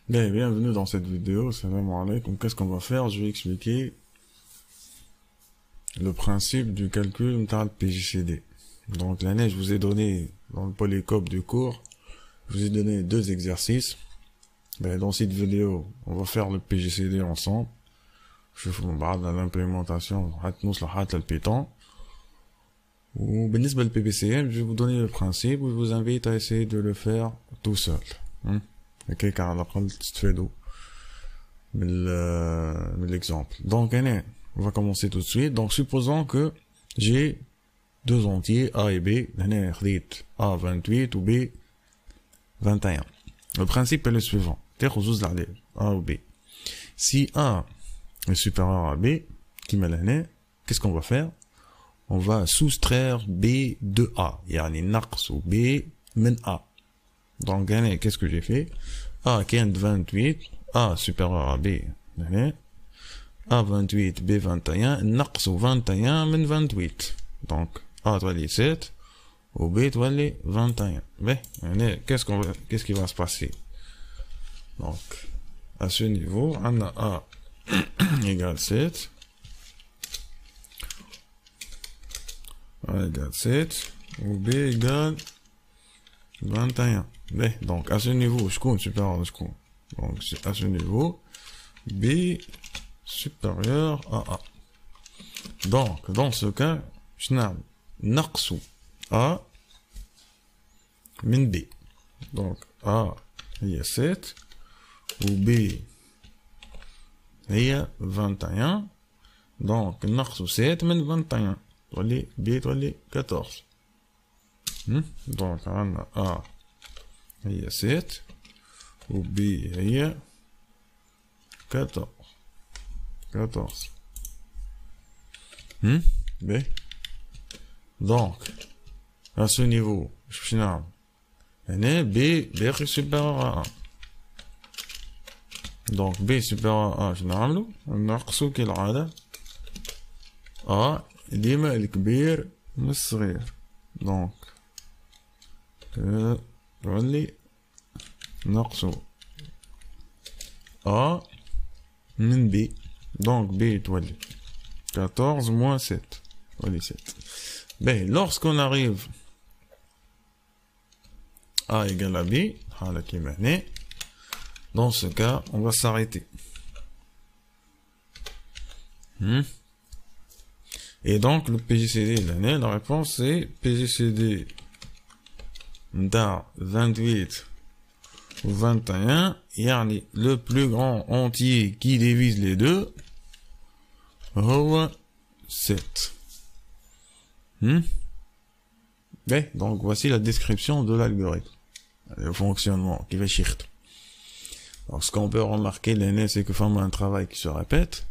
Bien, bienvenue dans cette vidéo. Salam alaikum. Qu'est-ce qu'on va faire? Je vais expliquer le principe du calcul de PJCD. Donc l'année, je vous ai donné dans le polycope du cours, je vous ai donné deux exercices. Dans cette vidéo, on va faire le PJCD ensemble. Je vous parle de l'implémentation de Python. Ou بالنسبة le PPCM, je vais vous donner le principe ou je vous invite à essayer de le faire tout seul. كيك على الأقل تستفادوا من l'exemple. Donc, on va commencer tout de suite. Donc, supposons que j'ai deux entiers A et B. A28 ou B21. Le principe est le suivant. A ou B. Si A est supérieur à B, qu'est-ce qu'on va faire? On va soustraire B de A. يعني نقص B من A. Donc, qu'est-ce que j'ai fait? A qui est 28, A supérieur à B. A28, B21, نقص 21 من 28. Donc, A doit 7, ou B doit 21. Qu'est-ce qui va se passer? Donc, à ce niveau, on a A égale 7. A égale 7, ou B égale 21. Donc, à ce niveau, je compte supérieur à ce compte. Donc, à ce niveau, B supérieur à A. Donc, dans ce cas, je n'ai نقص A min B. Donc, A, il y a 7, ou B, il y a 21. Donc, نقص 7 min 21. B, 14. Donc, on a A, il y a 7, ou B, il y a 14. 14. B. Donc, à ce niveau, je suis B est supérieur à A. Donc, B supérieur à A, je n'ai نقص كالعادة A ديما الكبير من الصغير. Donc, تولي نقص A من B. Donc, B تولي 14 moins 7. تولي 7. Lorsqu'on arrive A égale à B, dans ce cas, on va s'arrêter. Et donc, le PJCD de l'année, la réponse c'est PJCD d'un 28 ou 21, يعني le plus grand entier qui divise les deux, هو 7. Donc, voici la description de l'algorithme. Le fonctionnement qui va shift. Donc, ce qu'on peut remarquer, l'année, c'est que forme un travail qui se répète,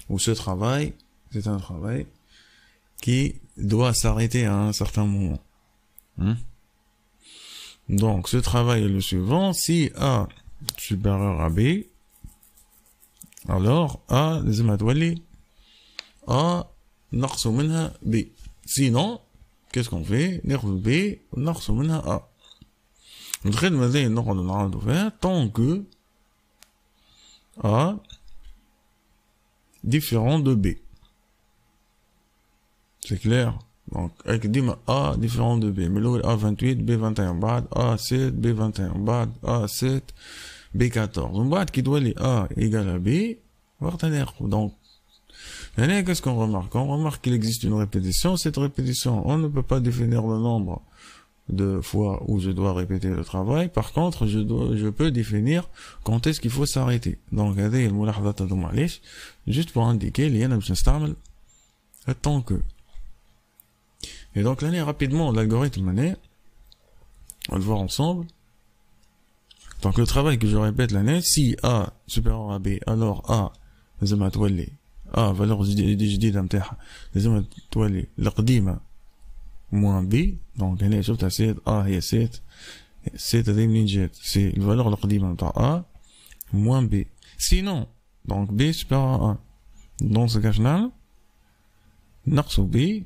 ou ce travail, c'est un travail qui doit s'arrêter à un certain moment. Donc, ce travail est le suivant. Si A supérieur à B, alors A لازم تولي A نقص منها B. Sinon, qu'est-ce qu'on fait? ناخذ B ونقص منها A. الخدمة ذي نقعد نعاودو فيها tant que A différent de B. C'est clair? Donc, avec ديما A différent de B. Mais là, A28, B21, بعد A7, B21, بعد A7, B14. وبعد كي تولي A égale à B, وقتها ناخذ. Donc, qu'est-ce qu'on remarque? On remarque qu'il existe une répétition. Cette répétition, on ne peut pas définir le nombre de fois où je dois répéter le travail. Par contre, je peux définir quand est-ce qu'il faut s'arrêter. Donc, هذه الملاحظات هذو معليش juste pour indiquer اللي أنا باش نستعمل tant que. Et donc, l'année rapidement, l'algorithme l'année, on va le voir ensemble. Donc, le travail que je répète l'année, si A supérieur à B, alors A لازم تولي A valeur جديدة نتاعها لازم تولي القديمة moins B. Donc, هنا شفتها 7 A هي 7 هذه منين جات؟ سي الفالور القديمة نتاع A moins B. Sinon, donc B supérieur à A. Dans ce cas final, نقص B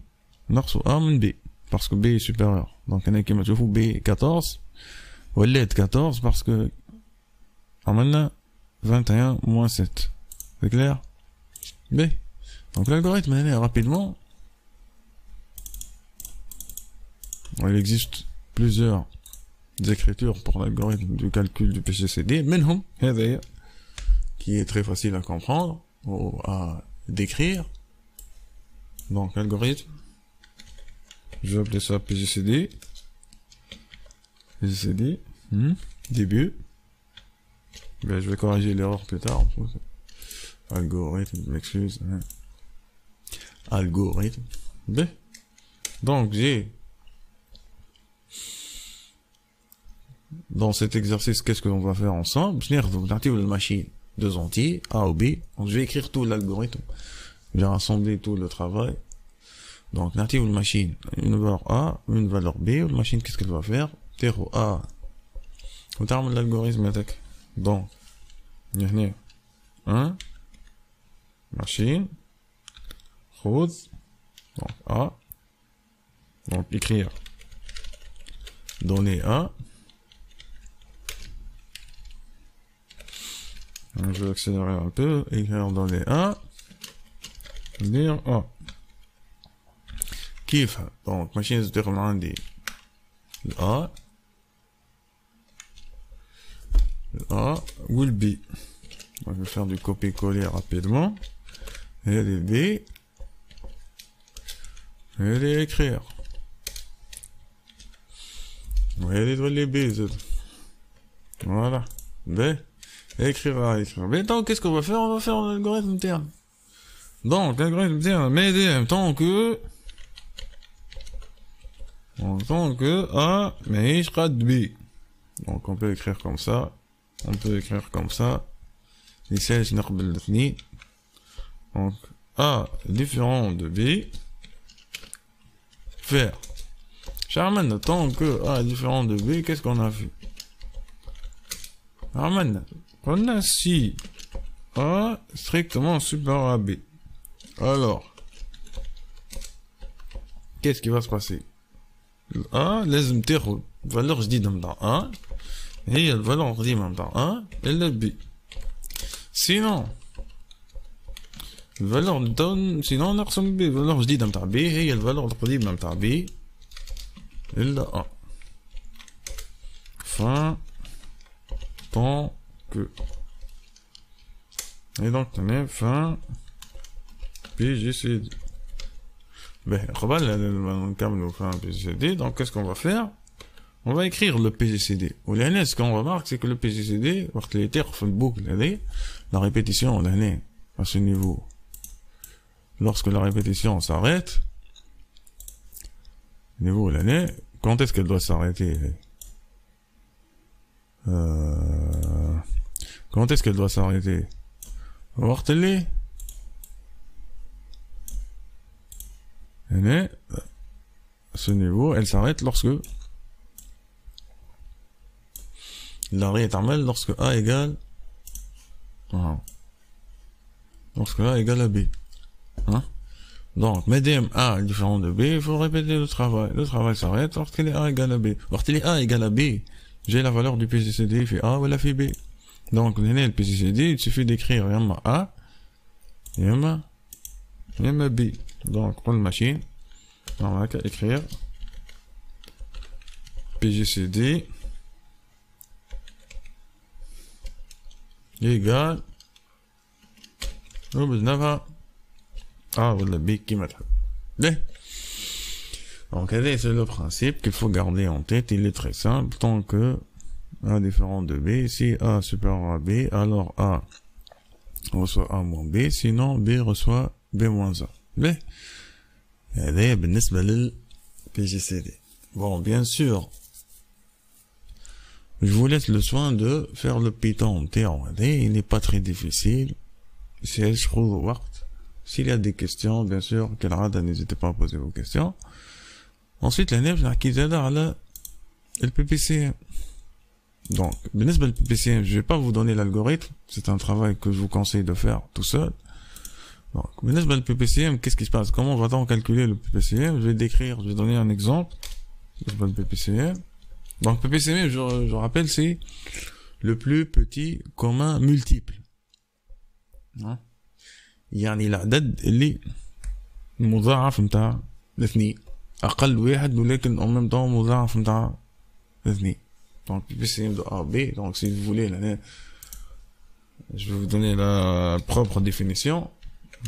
نقص A من B. Parce que B est supérieur. Donc, هنا كيما تشوفوا B 14 ولات 14 parce que عملنا 21 moins 7. C'est clair? B. Donc l'algorithme, rapidement, il existe plusieurs écritures pour l'algorithme du calcul du PGCD, منهم هذايا, qui est très facile à comprendre ou à décrire. Donc l'algorithme, je vais appeler ça PGCD. PGCD, début. Ben, je vais corriger l'erreur plus tard. Algorithme, je m'excuse. Algorithme. B. Donc j'ai dans cet exercice, qu'est-ce que l'on va faire ensemble? Je vais la machine deux entiers, A ou B. Donc je vais écrire tout l'algorithme. Je vais rassembler tout le travail. Donc native la machine, une valeur A, une valeur B. La machine, qu'est-ce qu'elle va faire? Terreau A. On termine l'algorithme attaque. Donc, il y a 1 machine, rose, donc A, donc écrire données A. Je vais accélérer un peu, écrire données A, dire A. كيف donc machine se déroule عندي A A ou le B. Je vais faire du copier-coller rapidement. Et les B. Et les écrire. Et les B. Voilà. B. Écrire A, écrire B. Donc, qu'est-ce qu'on va faire? On va faire l'algorithme interne. Donc, l'algorithme interne, mais tant que A, mais je rate B. Donc, on peut écrire comme ça. On peut écrire comme ça. Ici, je n'ai donc, A différent de B. Faire. Charman, tant que A différent de B, qu'est-ce qu'on a fait? Charman, on a si A strictement supérieur à B. Alors, qu'est-ce qui va se passer? A, لازم تاخد valeur جديدة متاع A. هي الفالور القديمة متاع A إلا B. Sinon, الفالور sinon نقسم B. الفالور جديدة متاع B هي الفالور القديمة متاع B إلا A. Fin, tant que. Et donc, tenez, fin, PGCD. Ben, donc, qu'est-ce qu'on va faire? On va écrire le PGCD. Ou l'année, ce qu'on remarque, c'est que le PGCD, la répétition, l'année, à ce niveau, lorsque la répétition s'arrête, niveau l'année, quand est-ce qu'elle doit s'arrêter? Quand est-ce qu'elle doit s'arrêter? Voir-t-elle? À ce niveau, elle s'arrête lorsque l'arrêt est normal lorsque A égale lorsque A égale à B. Hein? Donc, madame A est différent de B, il faut répéter le travail. Le travail s'arrête lorsqu'il est A égale à B. Lorsqu'il est A égale à B, j'ai la valeur du PGCD, il fait A ou elle fait B. Donc, le PGCD, il suffit d'écrire yamma A, yamma B. Donc, pour la machine, on va écrire PGCD égale A ou la B qui m'a dit. Donc, c'est le principe qu'il faut garder en tête. Il est très simple. Tant que A différent de B, si A supérieur à B, alors A reçoit A moins B, sinon B reçoit B moins A. B. هذا بالنسبة لل PGCD. Bon, bien sûr, je vous laisse le soin de faire le Python interne. Il n'est pas très difficile. S'il y a des questions, bien sûr, n'hésitez pas à poser vos questions. Ensuite, l'année, je vais le PPCM. Donc, بالنسبة لل PPCM, je vais pas vous donner l'algorithme. C'est un travail que je vous conseille de faire tout seul. Donc, بالنسبة لل PPCM, qu'est-ce qui se passe? Comment va-t-on calculer le PPCM? Je vais décrire, je vais donner un exemple. بالنسبة لل PPCM. Donc, PPCM, je rappelle, c'est le plus petit commun multiple. يعني العدد اللي مضاعف متاع الاثنين اقل واحد ولكن en même temps مضاعف متاع الاثنين. Donc PCM de A B. Donc si vous voulez là, je vais vous donner la propre définition.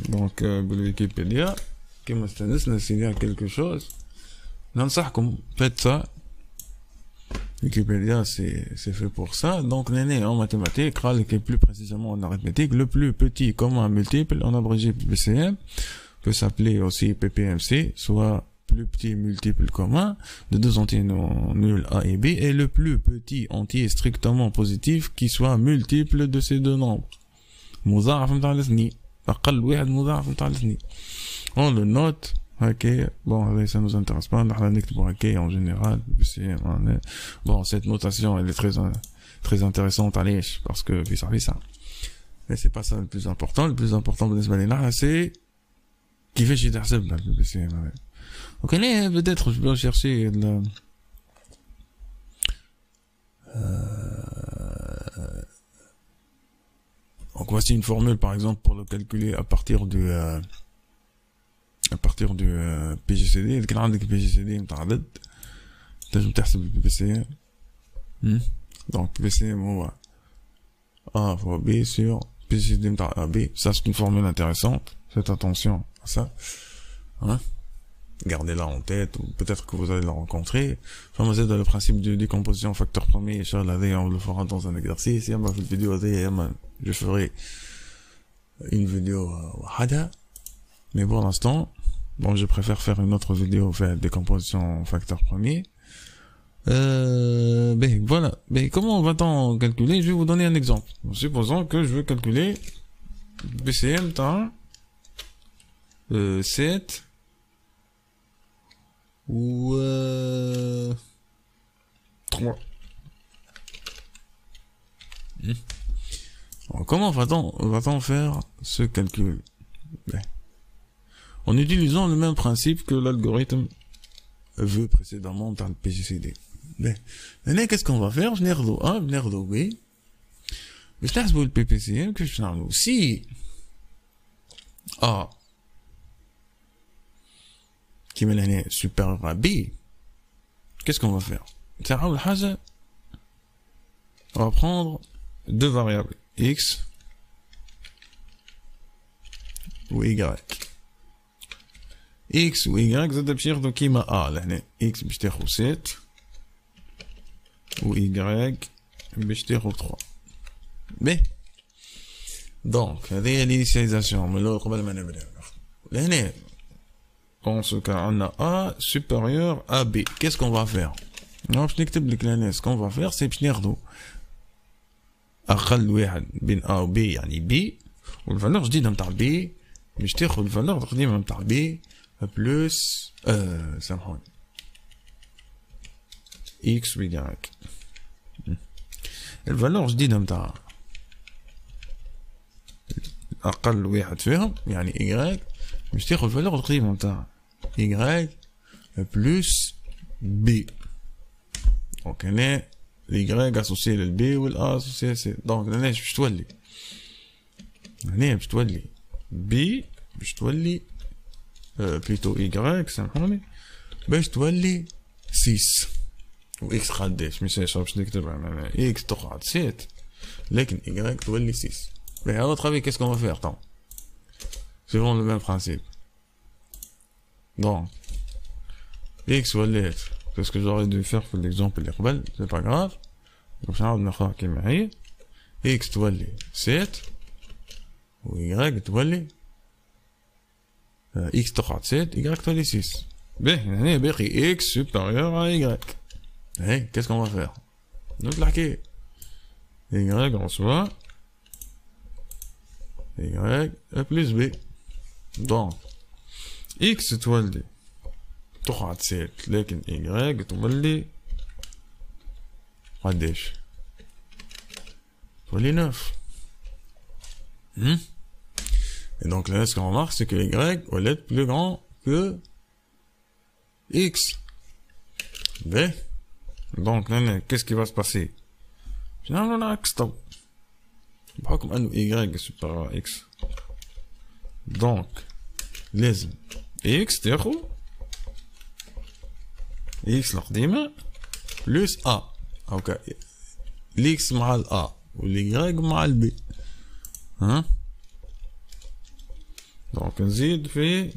Donc Wikipédia كما استنسنا s'il y a quelque chose ننصحكم faites ça. Wikipédia c'est fait pour ça. Donc en mathématiques, et plus précisément en arithmétique, le plus petit commun multiple en abrégé PCM peut s'appeler aussi PPMC, soit plus petit multiple commun de deux entiers nuls A et B, et le plus petit entier strictement positif qui soit multiple de ces deux nombres. مضاعف متاع الاثنين أقل واحد مضاعف متاع الاثنين. On le note. Ok, bon, ça nous intéresse pas, on a ok en général, bon, cette notation, elle est très intéressante, allez, parce que, ça. Mais c'est pas ça le plus important c'est, qui fait chez Tarseb, là, le PCM, ouais. Donc, allez, peut-être, je peux chercher, donc, voici une formule, par exemple, pour le calculer à partir du PGCD. كان عندك PGCD متعدد تنجم تحسب ال PCM. Donc PCM هو A fois B sur PGCD متاع AB. Ça c'est une formule intéressante. Faites attention à ça. Gardez-la en tête, ou peut-être que vous allez la rencontrer. Enfin, moi, c'est dans le principe de décomposition facteur premier. Inch'Allah, on le fera dans un exercice. Et ma vidéo, je ferai une vidéo hada. Mais pour l'instant, bon, je préfère faire une autre vidéo, faire décomposition facteur premier. Ben, voilà. Ben, comment va-t-on calculer? Je vais vous donner un exemple. Supposons que je veux calculer BCM t'as 7 ou 3. Alors, comment va-t-on faire ce calcul? Ben, en utilisant le même principe que l'algorithme veut précédemment dans le PGCD. Ben, qu'est-ce qu'on va faire? Je n'ai A, je n'ai B. Mais je le PPCM que je n'ai si A qui met l'année supérieure à B, qu'est-ce qu'on va faire? On va prendre deux variables, X ou Y. X ou Y زاد باش ياخدو كيما A لهنا X باش تاخد 7 و Y باش تاخد 3. باهي دونك هذه هي l'initialisation من الأول قبل ما نبدا. لهنا dans ce cas on a A supérieur à B. Qu'est-ce qu'on va faire? باش نكتب لك لهنا ce qu'on va faire c'est باش ناخدو أقل واحد بين A و B يعني B والفالور جديدة متاع B باش تاخد الفالور القديمة متاع B plus سامحوني X و Y. الفالور جديدة متاع أقل واحد فيهم يعني Y باش تاخد الفالور القديمة متاع Y plus B. دونك هنا ال Y associé لل B وال A associé C. دونك هنا باش تولي B باش تولي plutôt Y سامحوني باش تولي 6 و X قداش مش باش نكتبها معناها X تقعد 7 لكن Y تولي 6. Mais à votre avis, qu'est-ce qu'on va faire, tant? Selon le même principe. Donc, X ou L, c'est ce que j'aurais dû faire pour l'exemple de l'Erbal, c'est pas grave. Donc, ça va faire qui m'aille. X تولي 7 و Y تولي X تقعد 7 Y تولي 6. Ben, هنا باقي X supérieur à Y. Hey, qu'est-ce qu'on va faire? Notre laqué. Y en soit Y plus B. Donc, X تولي تقعد 7 لكن Y تولي قداش؟ تولي 9. Et donc là, ce qu'on remarque, c'est que Y va être plus grand que X. B. Donc là, qu'est-ce qui va se passer? نعملو العكس تو، بحكم انه اي سوبر اكس. دونك لازم اكس تاخو اكس القديمة بلوس ا، هاكا الاكس مع الأ والإيكغيك مع البي. ها دونك نزيد في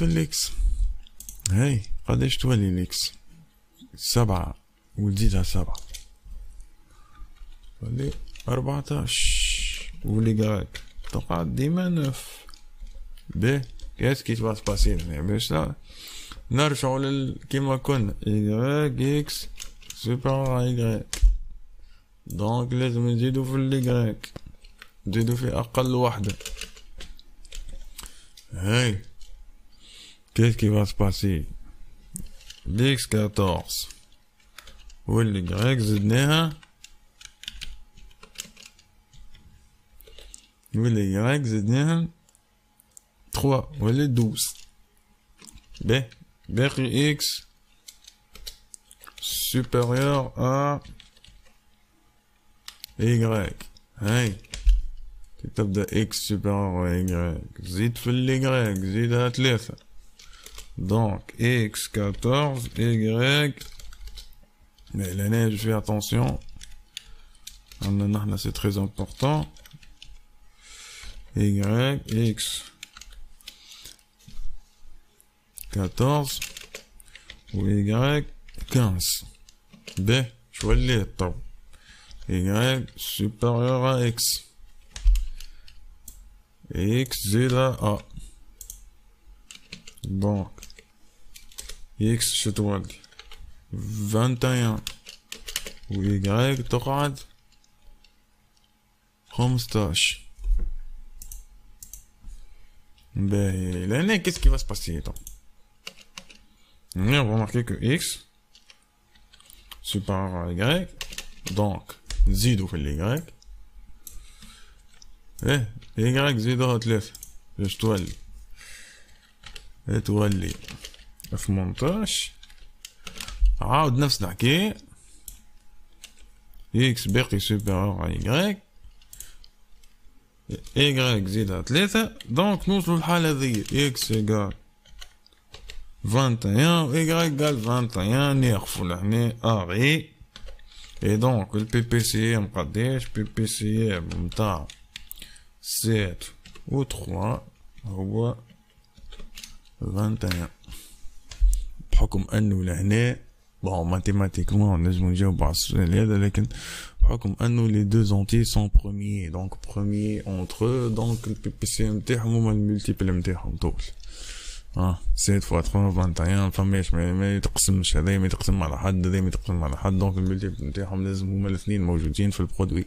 الإكس. هاي قداش تولي الإكس؟ 7 وتزيدها 7 تولي 14 والإيكغيك تقعد ديما 9. باهي كاس كي تبغى تباسي هنا باش نرجعو كيما كنا إيكغيك إكس سوبر إيكغيك. دونك لازم نزيدو في الإيكغيك، نزيدو في أقل وحدة. هاي qu'est-ce qui va se passer؟ l'x 14 والy زدناها والy زدناها 3 ولا 12. باقي x supérieur à y. هاي كي تبدا x supérieur à y زيد في الy زيدها 3. Donc x 14 y. Mais là je fais attention. C'est très important. Y x 14 و y 15. B تولي الطو y supérieur à x. x زيد a. Donc x شتولي 21 و y تقعد 15. باهي لهنا qu'est-ce qui va se passer donc؟ On va remarquer que x supérieur à y. Donc نزيدو في ال y. y زيدوها 3 باش تولي تولي 18. عاود نفس الحكاية x باقي supérieur à y زيدها 3. دونك نوصلو للحالة هذيا x égale 21 و y égale 21. ناخفو لهنا اري. et donc le PPCM قداش؟ PPCM متاع 7 و 3 هو 21. بحكم انه لهنا bon mathématiquement نجمو نجاوبو على السؤال هذا، لكن بحكم انه les deux entiers sont premiers donc premiers entre eux donc le PPCM تاعهم هما الملتيبل نتاعهم طول. 7 fois 3 21 فماش ما يتقسمش، هذا ما يتقسم على حد هذا ما يتقسم على حد. دونك الملتيبل نتاعهم لازم هما الاثنين موجودين في البرودوي.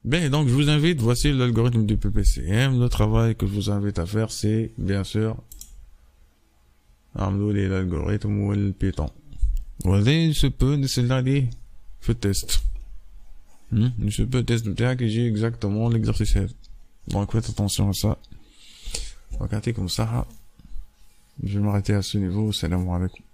Bien, donc je vous invite, voici l'algorithme du PPCM. Le travail que je vous invite à faire, c'est bien sûr l'algorithme ou le Python. وهذا يسبو نسال عليه في التست. يسبو التست نتاعك يجي exactement l'exercice هذا. Donc faites attention à ça. Donc يعطيكم الصحة. Je vais m'arrêter à ce niveau. Salam alaikum.